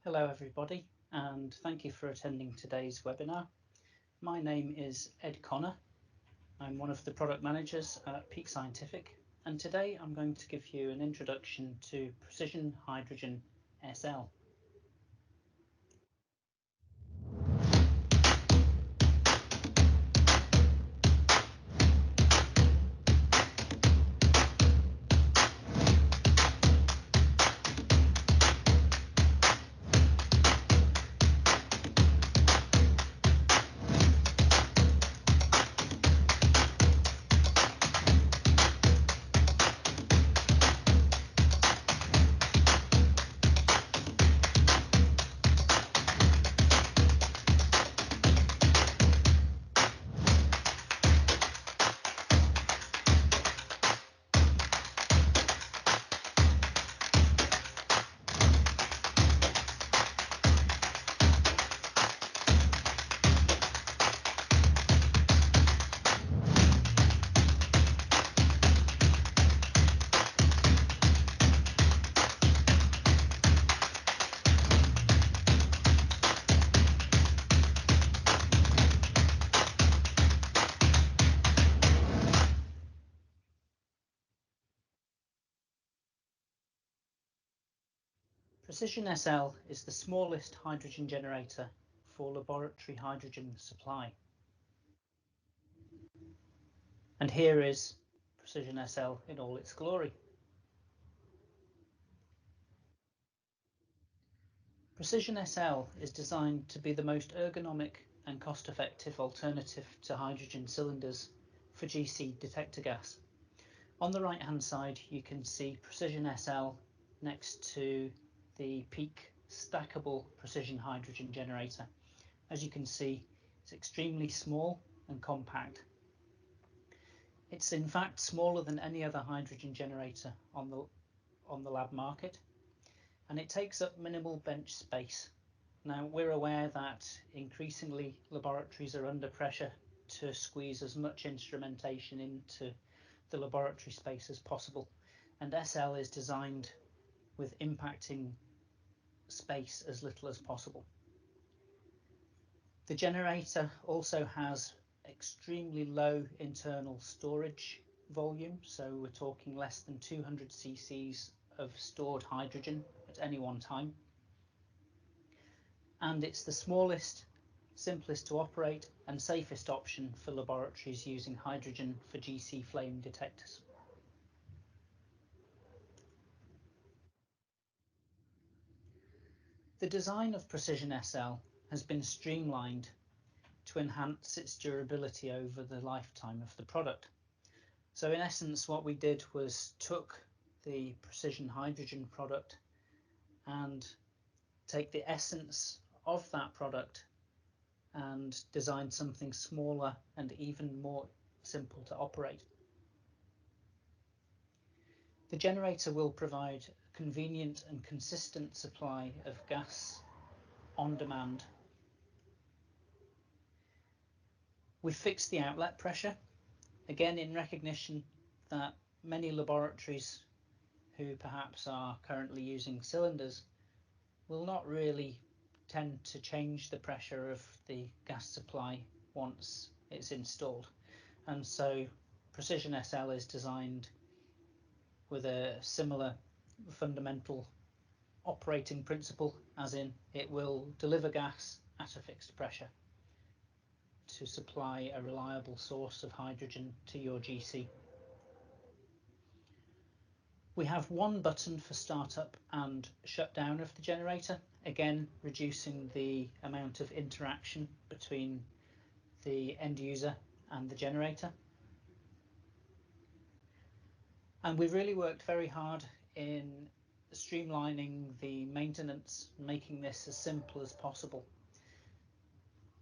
Hello everybody, and thank you for attending today's webinar. My name is Ed Connor. I'm one of the product managers at Peak Scientific, and today I'm going to give you an introduction to Precision Hydrogen SL. Precision SL is the smallest hydrogen generator for laboratory hydrogen supply. And here is Precision SL in all its glory. Precision SL is designed to be the most ergonomic and cost-effective alternative to hydrogen cylinders for GC detector gas. On the right-hand side, you can see Precision SL next to the Peak stackable precision hydrogen generator. As you can see, it's extremely small and compact. It's in fact smaller than any other hydrogen generator on the lab market, and it takes up minimal bench space. Now, we're aware that increasingly laboratories are under pressure to squeeze as much instrumentation into the laboratory space as possible, and SL is designed with impacting space as little as possible. The generator also has extremely low internal storage volume, so we're talking less than 200 cc's of stored hydrogen at any one time. And it's the smallest, simplest to operate and safest option for laboratories using hydrogen for GC flame detectors. The design of Precision SL has been streamlined to enhance its durability over the lifetime of the product. So in essence, what we did was took the precision hydrogen product and take the essence of that product and design something smaller and even more simple to operate. The generator will provide a convenient and consistent supply of gas on demand. We fixed the outlet pressure, again in recognition that many laboratories who perhaps are currently using cylinders will not really tend to change the pressure of the gas supply once it's installed, and so Precision SL is designed with a similar fundamental operating principle, as in it will deliver gas at a fixed pressure to supply a reliable source of hydrogen to your GC. We have one button for startup and shutdown of the generator, again reducing the amount of interaction between the end user and the generator. And we've really worked very hard in streamlining the maintenance, making this as simple as possible.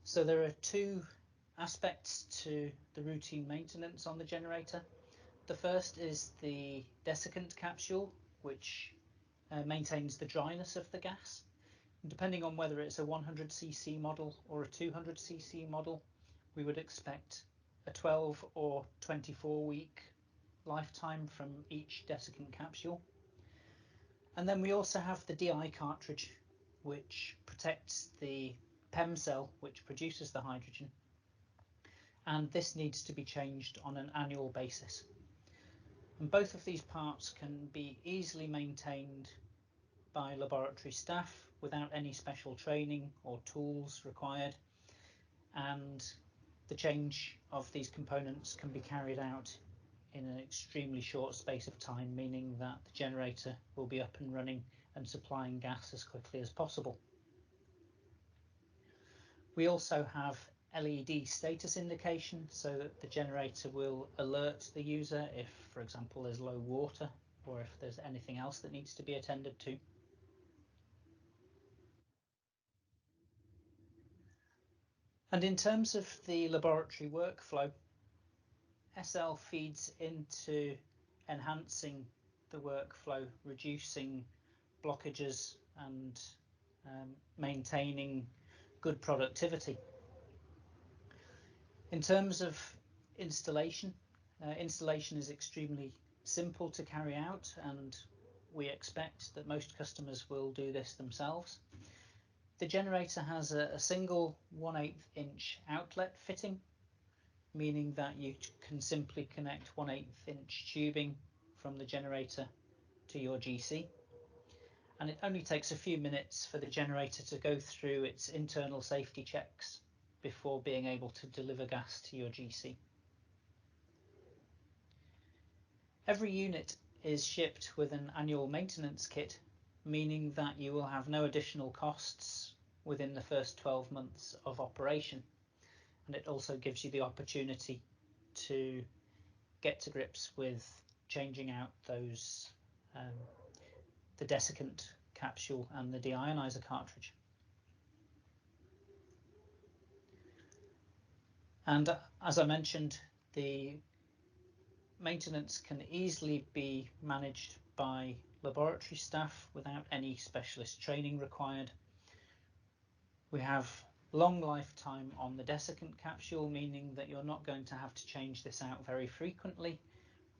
So there are two aspects to the routine maintenance on the generator. The first is the desiccant capsule, which maintains the dryness of the gas. And depending on whether it's a 100 cc model or a 200 cc model, we would expect a 12 or 24 week lifetime from each desiccant capsule. And then we also have the DI cartridge, which protects the PEM cell which produces the hydrogen, and this needs to be changed on an annual basis. And both of these parts can be easily maintained by laboratory staff without any special training or tools required, and the change of these components can be carried out in an extremely short space of time, meaning that the generator will be up and running and supplying gas as quickly as possible. We also have LED status indication so that the generator will alert the user if, for example, there's low water or if there's anything else that needs to be attended to. And in terms of the laboratory workflow, SL feeds into enhancing the workflow, reducing blockages and maintaining good productivity. In terms of installation, installation is extremely simple to carry out, and we expect that most customers will do this themselves. The generator has a single 1/8 inch outlet fitting, meaning that you can simply connect 1/8 inch tubing from the generator to your GC. And it only takes a few minutes for the generator to go through its internal safety checks before being able to deliver gas to your GC. Every unit is shipped with an annual maintenance kit, meaning that you will have no additional costs within the first 12 months of operation. And it also gives you the opportunity to get to grips with changing out those the desiccant capsule and the deionizer cartridge. And as I mentioned, the maintenance can easily be managed by laboratory staff without any specialist training required. We have long lifetime on the desiccant capsule, meaning that you're not going to have to change this out very frequently,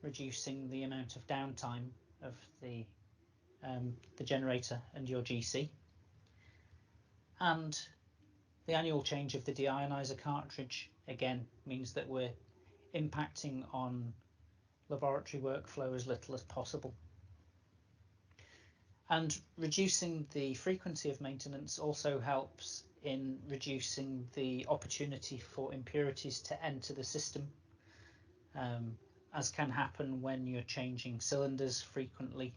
reducing the amount of downtime of the generator and your GC. And the annual change of the deionizer cartridge again means that we're impacting on laboratory workflow as little as possible. And reducing the frequency of maintenance also helps in reducing the opportunity for impurities to enter the system, as can happen when you're changing cylinders frequently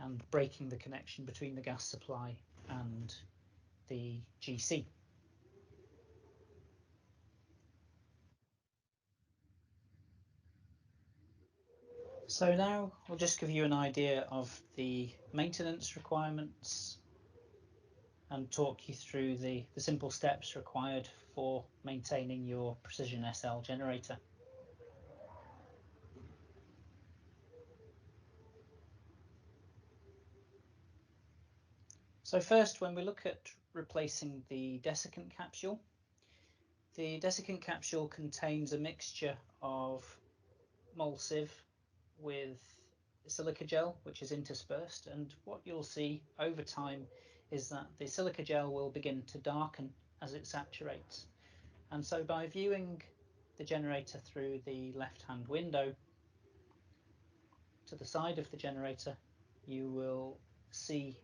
and breaking the connection between the gas supply and the GC. So now I'll just give you an idea of the maintenance requirements and talk you through the simple steps required for maintaining your Precision SL generator. So first, when we look at replacing the desiccant capsule contains a mixture of mol sieve with silica gel, which is interspersed, and what you'll see over time is that the silica gel will begin to darken as it saturates. And so by viewing the generator through the left-hand window to the side of the generator, you will see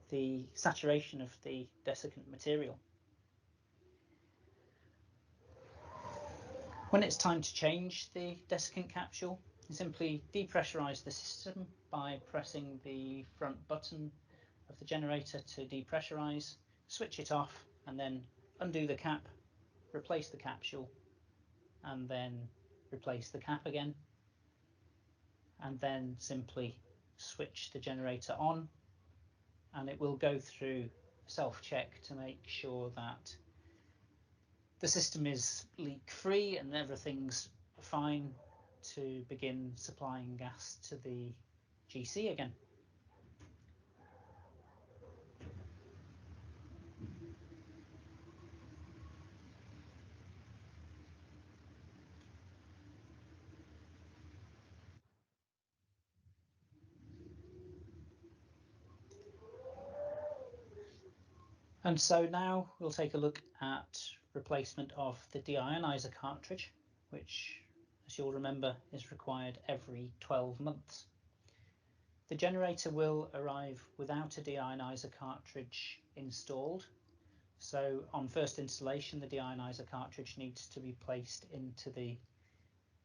the saturation of the desiccant material. When it's time to change the desiccant capsule, you simply depressurize the system by pressing the front button of the generator to depressurize, switch it off, and then undo the cap, replace the capsule, and then replace the cap again, and then simply switch the generator on, and it will go through self-check to make sure that the system is leak-free and everything's fine to begin supplying gas to the GC again. And so now we'll take a look at replacement of the deionizer cartridge, which, as you'll remember, is required every 12 months. The generator will arrive without a deionizer cartridge installed. So on first installation, the deionizer cartridge needs to be placed into the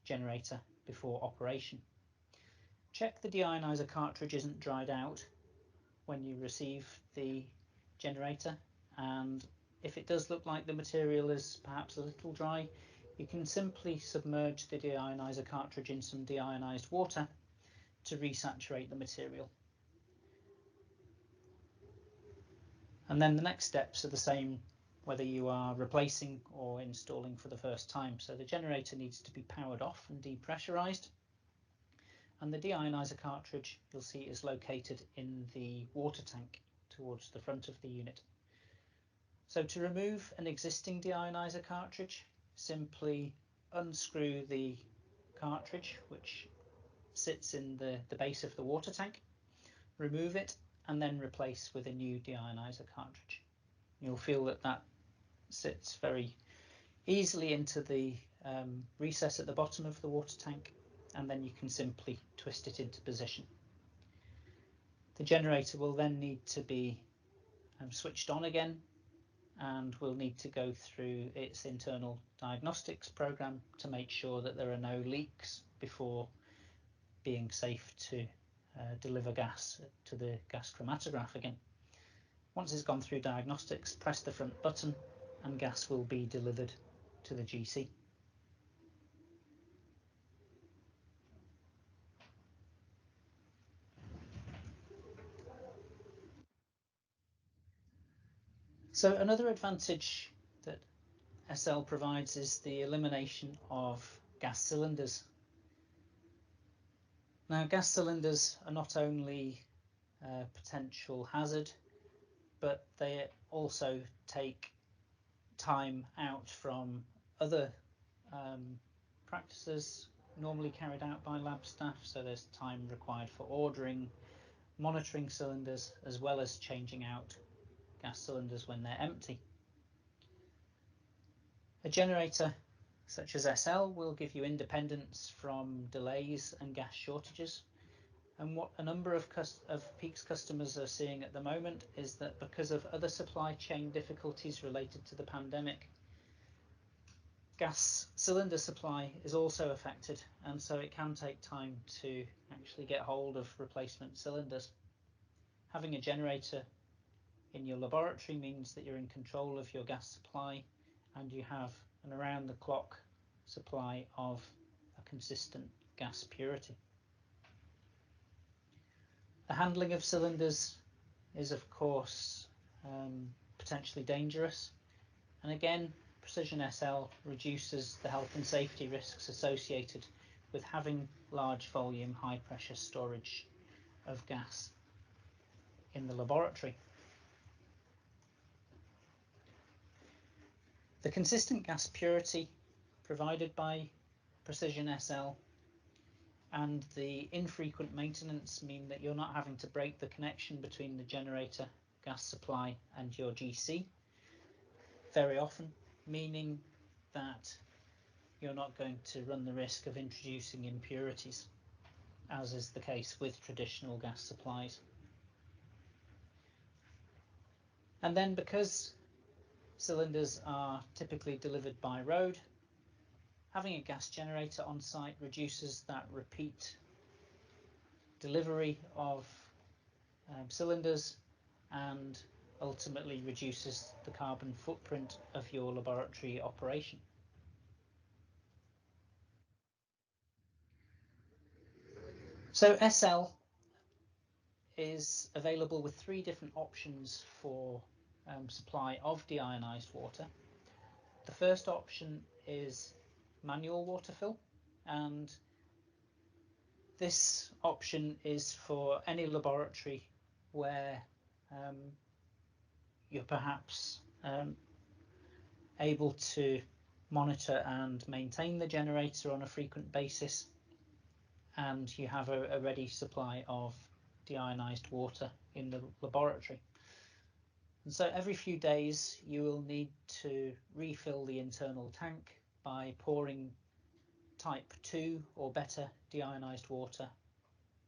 generator before operation. Check the deionizer cartridge isn't dried out when you receive the generator, and if it does look like the material is perhaps a little dry, you can simply submerge the deionizer cartridge in some deionized water to resaturate the material. And then the next steps are the same whether you are replacing or installing for the first time. So the generator needs to be powered off and depressurized, and the deionizer cartridge, you'll see, is located in the water tank towards the front of the unit. So to remove an existing deionizer cartridge, simply unscrew the cartridge, which sits in the base of the water tank, remove it, and then replace with a new deionizer cartridge. You'll feel that that sits very easily into the recess at the bottom of the water tank, and then you can simply twist it into position. The generator will then need to be switched on again, and we'll need to go through its internal diagnostics program to make sure that there are no leaks before being safe to deliver gas to the gas chromatograph again. Once it's gone through diagnostics, press the front button and gas will be delivered to the GC. So another advantage that SL provides is the elimination of gas cylinders. Now, gas cylinders are not only a potential hazard, but they also take time out from other practices normally carried out by lab staff. So there's time required for ordering, monitoring cylinders, as well as changing out gas cylinders when they're empty. A generator such as SL will give you independence from delays and gas shortages. And what a number of Peak's customers are seeing at the moment is that because of other supply chain difficulties related to the pandemic, gas cylinder supply is also affected, and so it can take time to actually get hold of replacement cylinders. Having a generator in your laboratory means that you're in control of your gas supply, and you have an around-the-clock supply of a consistent gas purity. The handling of cylinders is, of course, potentially dangerous, and again, Precision SL reduces the health and safety risks associated with having large volume, high pressure storage of gas in the laboratory. The consistent gas purity provided by Precision SL and the infrequent maintenance mean that you're not having to break the connection between the generator, gas supply, and your GC very often, meaning that you're not going to run the risk of introducing impurities, as is the case with traditional gas supplies. And then, because cylinders are typically delivered by road, having a gas generator on site reduces that repeat delivery of cylinders and ultimately reduces the carbon footprint of your laboratory operation. So SL is available with 3 different options for supply of deionized water. The first option is manual water fill, and this option is for any laboratory where you're perhaps able to monitor and maintain the generator on a frequent basis, and you have a ready supply of deionized water in the laboratory. And so every few days you will need to refill the internal tank by pouring type 2 or better deionized water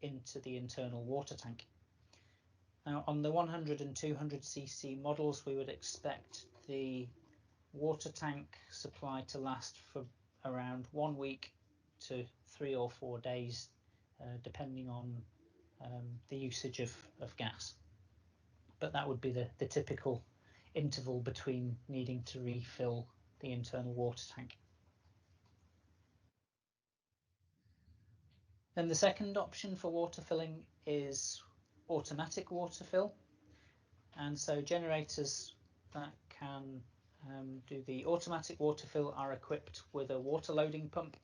into the internal water tank. Now on the 100 and 200 cc models, we would expect the water tank supply to last for around 1 week to 3 or 4 days, depending on the usage of gas. But that would be the typical interval between needing to refill the internal water tank. Then the second option for water filling is automatic water fill. And so generators that can do the automatic water fill are equipped with a water loading pump.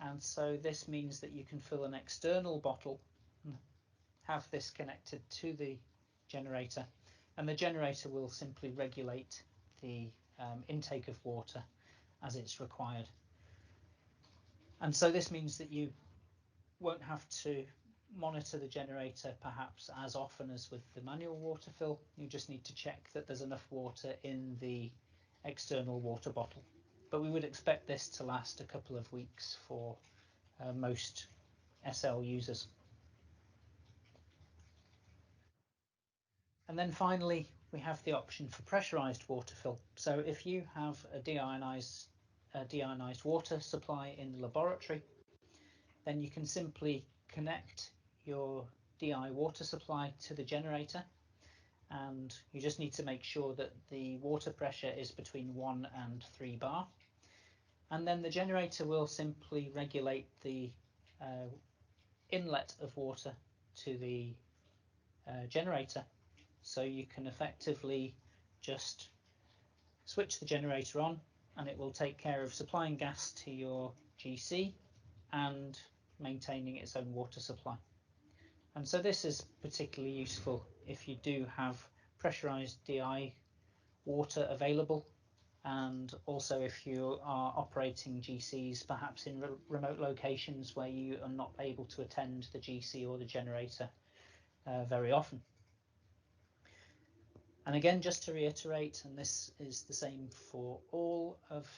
And so this means that you can fill an external bottle and have this connected to the generator, and the generator will simply regulate the intake of water as it's required. And so this means that you won't have to monitor the generator perhaps as often as with the manual water fill. You just need to check that there's enough water in the external water bottle. But we would expect this to last a couple of weeks for most SL users. And then finally, we have the option for pressurized water fill. So if you have a deionized water supply in the laboratory, then you can simply connect your DI water supply to the generator, and you just need to make sure that the water pressure is between 1 and 3 bar. And then the generator will simply regulate the inlet of water to the generator. So you can effectively just switch the generator on and it will take care of supplying gas to your GC and maintaining its own water supply. And so this is particularly useful if you do have pressurized DI water available, and also if you are operating GCs perhaps in remote locations where you are not able to attend the GC or the generator very often. And again, just to reiterate, and this is the same for all of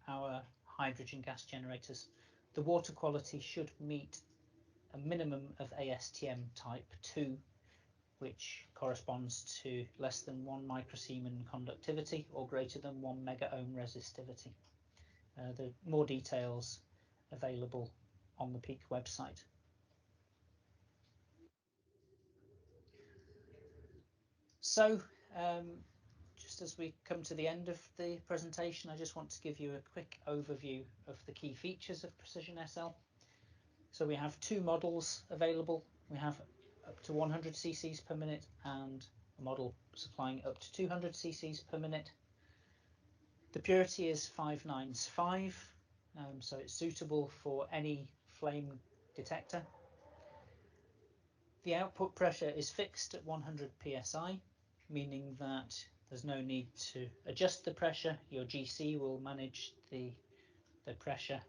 our hydrogen gas generators, the water quality should meet a minimum of ASTM type 2, which corresponds to less than 1 microsiemens conductivity or greater than 1 mega ohm resistivity. There are more details available on the Peak website. So just as we come to the end of the presentation, I just want to give you a quick overview of the key features of Precision SL. So we have 2 models available. We have up to 100 cc's per minute and a model supplying up to 200 cc's per minute. The purity is 595, so it's suitable for any flame detector. The output pressure is fixed at 100 psi, meaning that there's no need to adjust the pressure. Your GC will manage the pressure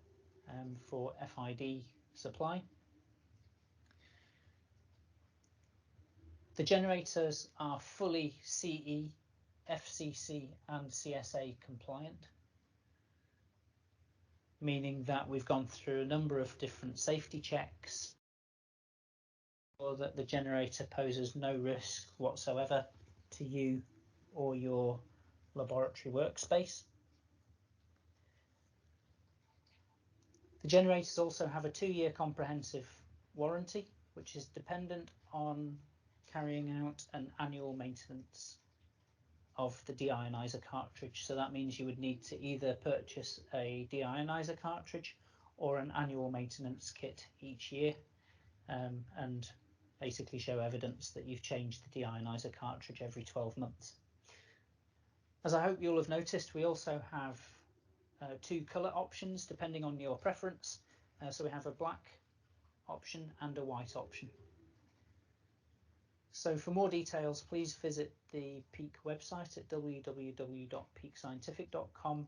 for FID supply. The generators are fully CE, FCC and CSA compliant, meaning that we've gone through a number of different safety checks or that the generator poses no risk whatsoever to you or your laboratory workspace. The generators also have a 2-year comprehensive warranty, which is dependent on carrying out an annual maintenance of the deionizer cartridge. So that means you would need to either purchase a deionizer cartridge or an annual maintenance kit each year, and basically show evidence that you've changed the deionizer cartridge every 12 months. As I hope you'll have noticed, we also have 2 color options depending on your preference. So we have a black option and a white option. So for more details, please visit the Peak website at www.peakscientific.com.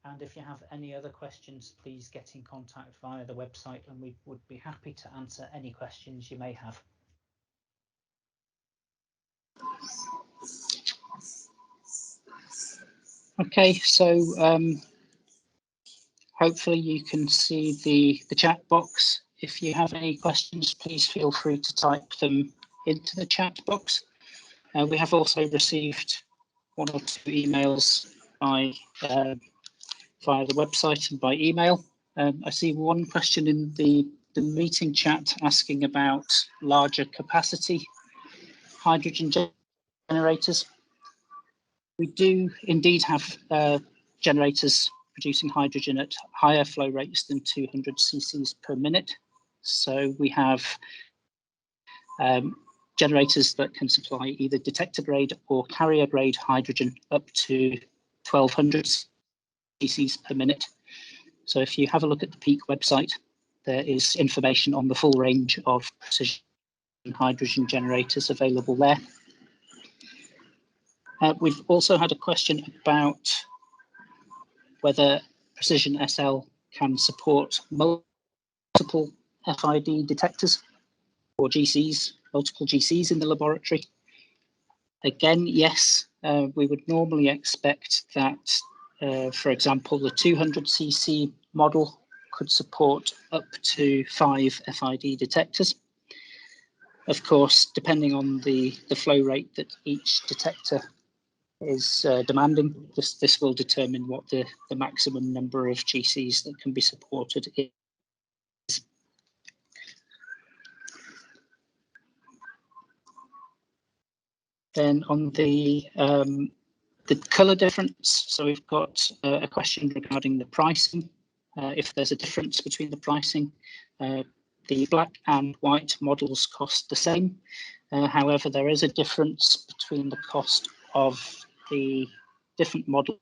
And if you have any other questions, please get in contact via the website and we would be happy to answer any questions you may have. Okay, so hopefully you can see the chat box. If you have any questions, please feel free to type them into the chat box. We have also received 1 or 2 emails by via the website and by email. I see one question in the meeting chat asking about larger capacity hydrogen generators. We do indeed have generators producing hydrogen at higher flow rates than 200 cc's per minute. So we have generators that can supply either detector grade or carrier grade hydrogen up to 1200 cc's per minute. So if you have a look at the Peak website, there is information on the full range of precision hydrogen generators available there. We've also had a question about whether Precision SL can support multiple FID detectors or GCs, multiple GCs in the laboratory. Again, yes, we would normally expect that, for example, the 200 cc model could support up to 5 FID detectors. Of course, depending on the flow rate that each detector is demanding, this will determine what the maximum number of GCs that can be supported is. Then on the colour difference, so we've got a question regarding the pricing. If there's a difference between the pricing, the black and white models cost the same. However, there is a difference between the cost of the different models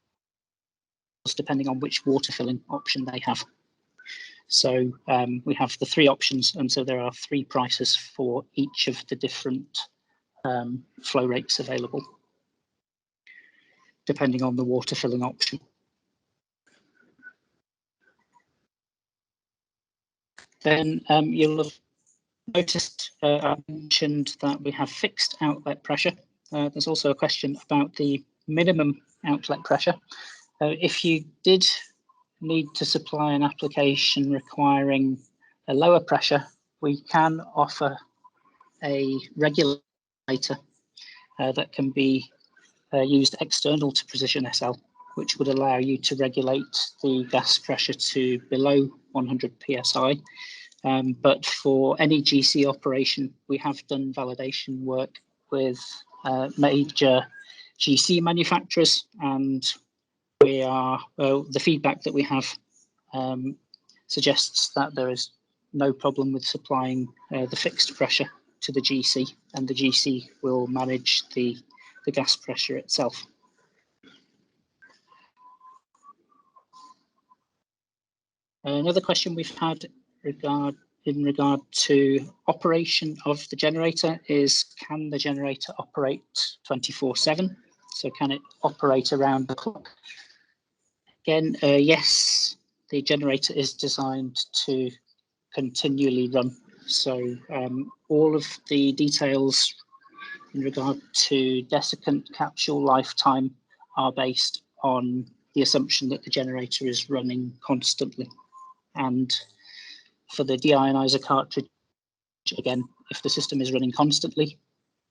depending on which water filling option they have. So we have the 3 options, and so there are 3 prices for each of the different flow rates available, depending on the water filling option. Then you'll have noticed I mentioned that we have fixed outlet pressure. There's also a question about the minimum outlet pressure. If you did need to supply an application requiring a lower pressure, we can offer a regulator that can be used external to Precision SL, which would allow you to regulate the gas pressure to below 100 psi. But for any GC operation, we have done validation work with major GC manufacturers, and we are the feedback that we have suggests that there is no problem with supplying the fixed pressure to the GC, and the GC will manage the gas pressure itself. Another question we've had in regard to operation of the generator is, can the generator operate 24/7? So can it operate around the clock? Again, yes, the generator is designed to continually run. So all of the details in regard to desiccant capsule lifetime are based on the assumption that the generator is running constantly. And for the deionizer cartridge, again, if the system is running constantly,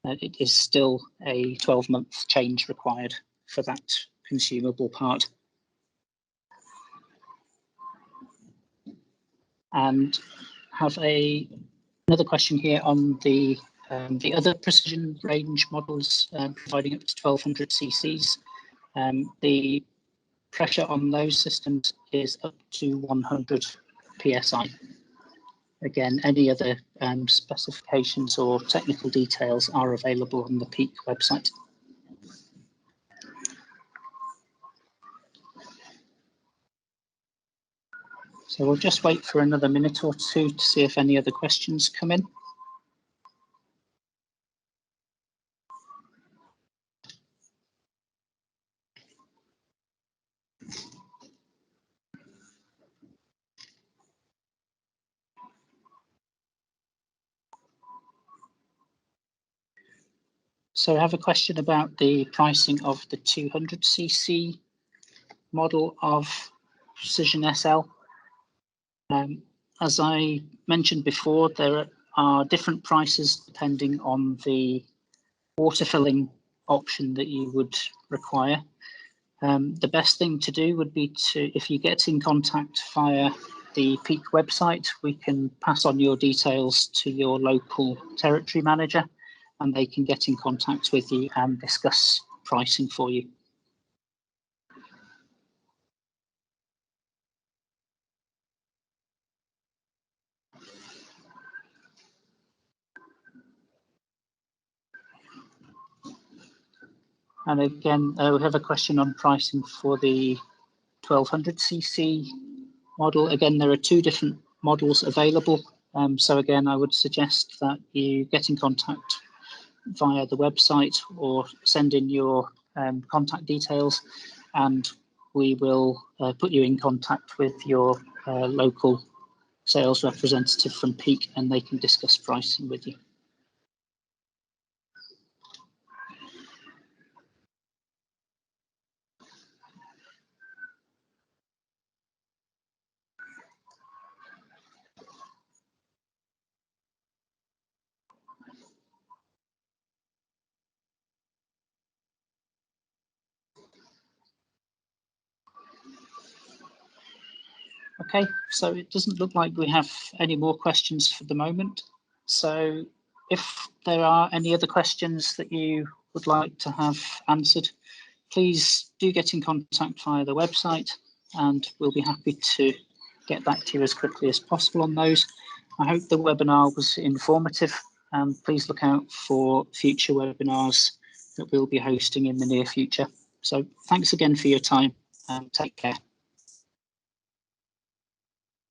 it is still a 12-month change required for that consumable part. And have another question here on the other precision range models providing up to 1200 cc's. The pressure on those systems is up to 100 psi. Again, any other specifications or technical details are available on the Peak website. So we'll just wait for another minute or 2 to see if any other questions come in. So I have a question about the pricing of the 200 cc model of Precision SL. As I mentioned before, there are different prices depending on the water filling option that you would require. The best thing to do would be to, if you get in contact via the Peak website, we can pass on your details to your local territory manager and they can get in contact with you and discuss pricing for you. And again, we have a question on pricing for the 1200cc model. Again, there are two different models available. So again, I would suggest that you get in contact via the website or send in your contact details, and we will put you in contact with your local sales representative from Peak, and they can discuss pricing with you. Okay, so it doesn't look like we have any more questions for the moment. So if there are any other questions that you would like to have answered, please do get in contact via the website and we'll be happy to get back to you as quickly as possible on those. I hope the webinar was informative, and please look out for future webinars that we'll be hosting in the near future. So thanks again for your time and take care.